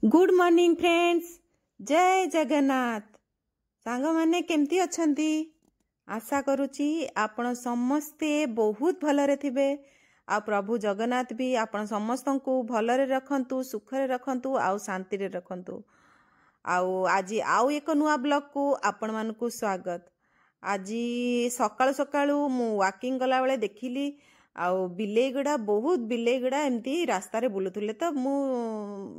Good morning friends, जय जगन्नाथ। सांग माने केमती अछंती? आशा करूची आपण समस्ते बहुत भलरे थिबे। आ प्रभु जगन्नाथ भी आपण समस्तंकु भलरे रखंतु, सुखरे रखंतु, आउ शांति रे रखंतु। आउ आजी आउ एक नुआ ब्लॉग को आपण मानकु स्वागत। आजी सकाळु सकाळु मु वॉकिंग गला बेले देखिली आउ बिलेई गुड़ा बहुत बिलेई गुड़ा एमती रास्ता रे बुलुथुले। तो मु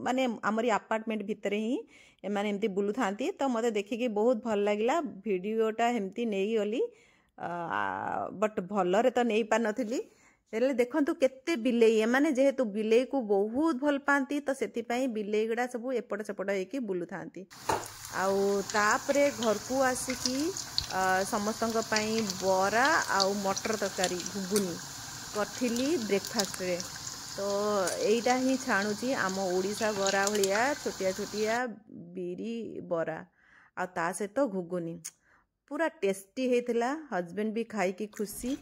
माने हमरी अपार्टमेंट भितर ही एमाने एमती बुलु थांती। तो मते देखिकी बहुत भल लागिला। वीडियोटा एमती नेई गली बट भलरे तो नेई पा नथिली। हेले देखंतु केते बिलेई एमाने जेहेतु बिलेई को बहुत भल पांती तो सेति पई बिलेई गुड़ा सब एपट सेपट हेकी बुलु थांती। आउ तापरे घर को आसिकी समस्तंक पई बरा आउ मटर तरकारी घुगुनी कथिली ब्रेकफास्ट रे। तो एटा ही छाणुची आम ओडिशा बरा भलिया छोटिया छोटिया बिरी बरा आ ता से तो घुगुनी पूरा टेस्टी हेतिला। हस्बैंड भी खाई की खुशी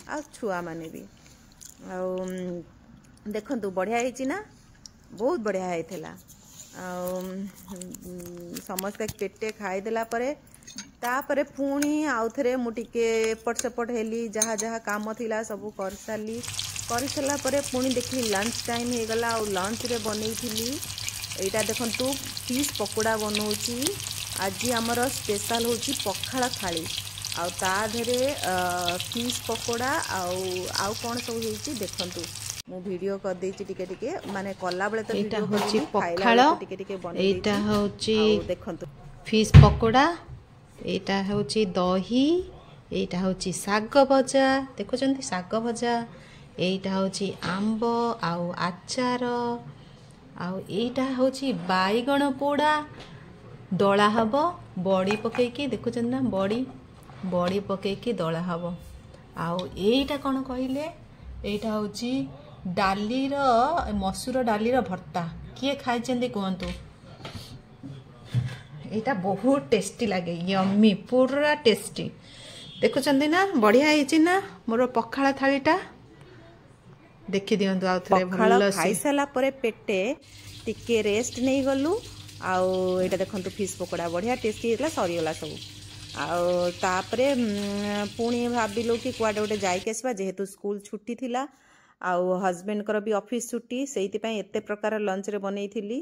आ छुआ माने भी। आ देखंतु बढ़िया हेची ना, बहुत बढ़िया हेतिला। समस्त पेटे खाई देला परे तापरे पुणी आउ थे मुझे एपट सेपट हेली जहाँ जहाँ काम थिला सब कर सारी कर सारा पर पुणी देखी लंच टाइम हो गला। और लंच रे बनई थी एटा देखंतु फिश पकोड़ा बनौची। आज आमर स्पेशल होची पखाला थाली आउ ता धरे फिश पकोड़ा आउ कौन सब होची देखंतु। मु वीडियो कर देछि टिके टिके माने कला बेले तो वीडियो होची पखाला टिके टिके बनै एटा होची देखंतु फिश पकोड़ा, एटा होची दही, एटा होची साग भजा देखुचंती साग भजा, एटा होची आंब आउ आचार आउ एटा होची बाईगण पोड़ा दला हब बड़ी पकेकी देखुचंती ना बड़ी पकेकी दला हब। आउ एटा कोन कहिले एटा होची डाली रो मसूर डाली रो भर्ता। किए खाइचंती कहंतु? एटा बहुत टेस्टी लगे, यम्मी पूरा टेस्टी देखुचंती ना। बढ़िया हेची ना मोर पखाला थालीटा देखि दियंतु। आउ थरे भल्लो खाइ साला परे पेटे टिके रेस्ट नै गलु। आउ एटा देखंतु फिश पकोड़ा बढ़िया टेस्टी हेतला सरी गला सब। आउ तापरे पुणी भाबिलो कि कुआडे गोटे जाई केसबा जेहेतु स्कूल छुट्टी थिला आउ हस्बैंड कर भी ऑफिस छुट्टी सेति पई एते प्रकार लंच रे बनै थिली।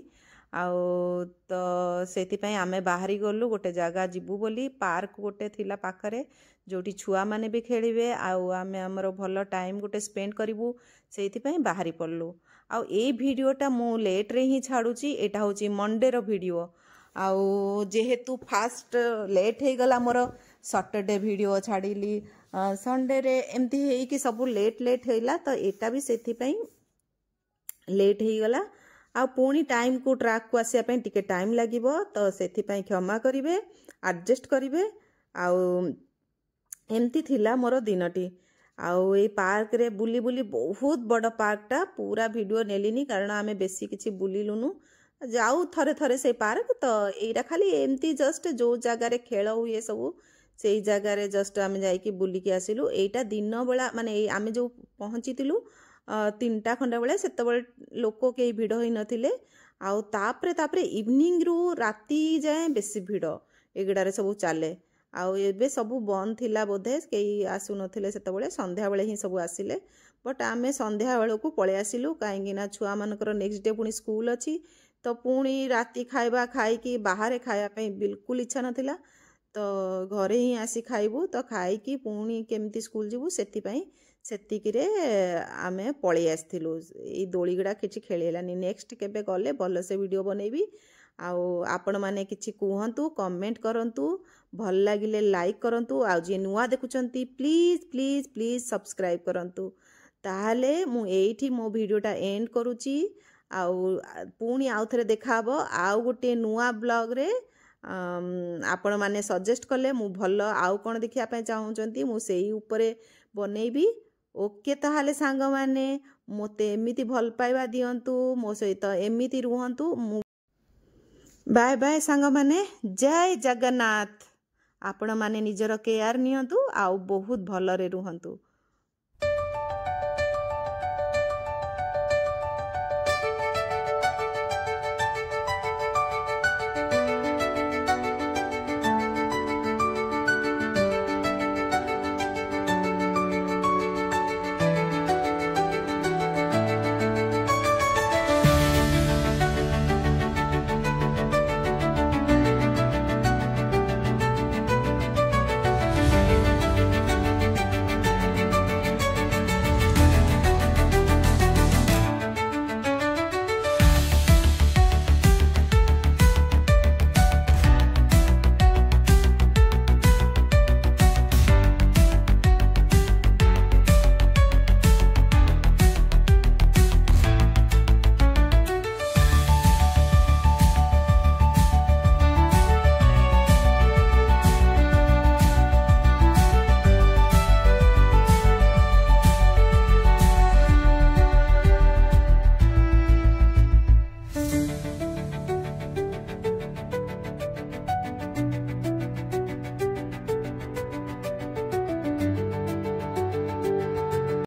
आउ तो सेति पई आमे बाहरी गलु गोटे जगह जिबु बोली पार्क गोटे थिला पाखरे जोटी छुआ माने भी खेलिबे आउ आमे हमरो भलो टाइम गोटे स्पेंड करिवु सेति पई बाहरी पड़लु। आउ ए वीडियोटा मु लेट रे ही छाडुची। एटा होची मंडे रो वीडियो आउ जेहेतु फास्ट लेट हे गला मोर सैटरडे वीडियो छाडिली संडे रे एमती हेई कि सब लेट हेला। तो एटा भी सेति पई लेट हे गला। आ पुणी टाइम को ट्रैक को आसिया पे टिके टाइम लागिबो तो सेति पई क्षमा करिवे एडजस्ट करिवे। आउ एमती थिला मोर दिनटी। आउ ए पार्क रे बुली बुली बहुत बड़ पार्कटा पूरा वीडियो नेलिनी कारण आमे बेसी किछि बुलिलुनु जाऊ थरे थरे से पार्क। तो एटा खाली एमती जस्ट जो जगह रे खेल हुए सब से जगह रे जस्ट आमे जाई कि बुली के आसिलु। एटा दिन बेला माने आमे जो पहुंचीतिलु 3टा खंडा बेले सेते बेले लोक के भिड़ होई नथिले। आउ तापरे इवनिंग रु राती जाए बेसी भिड़ एगडारे सब चले। आउ एबे सब बंद थिला बोधे केही आसु नथिले सेते बेले संध्या बेले ही सब आसिले। बट आमे संध्या बेले को पळे आसिलु काहेकि ना छुआ मानकर नेक्स्ट डे पुनी स्कूल अछि। तो पुणी राती खाइबा खाई कि बाहर खाया पे बिल्कुल इच्छा नथिला। तो घरे ही आसी खाइबु तो खाई कि पुणी केमती स्कूल जिबु सेति पई सेतिकिरे आमे पळे आस्थिलु। ए दोली गुडा किछि खेलेलानी नेक्स्ट केबे गले भल से वीडियो बनेबी। आउ आपण माने किछि कुहंतु कमेंट करंतु भल लागिले लाइक करंतु। आउ जे नुआ देखुचंती प्लीज प्लीज प्लीज सब्सक्राइब करंतु। ताहाले मु एठी मो वीडियोटा एंड करूची। आउ पुणी आउ थरे देखाबो आउ गोटे नुआ ब्लॉग रे। आपण माने सजेस्ट कले मु भल आउ कोन देखिया पे चाहउचंती मु सेही ऊपरे बनेबी। ओके ताहाले सांग माने मोते एमिति भल पाइबा दियंतु मो सहित एमिति रुहंतु। बाय बाय सांग माने, जय जगन्नाथ। आपण माने निजर केयर नियंतु आउ बहुत भलरे रुहंतु।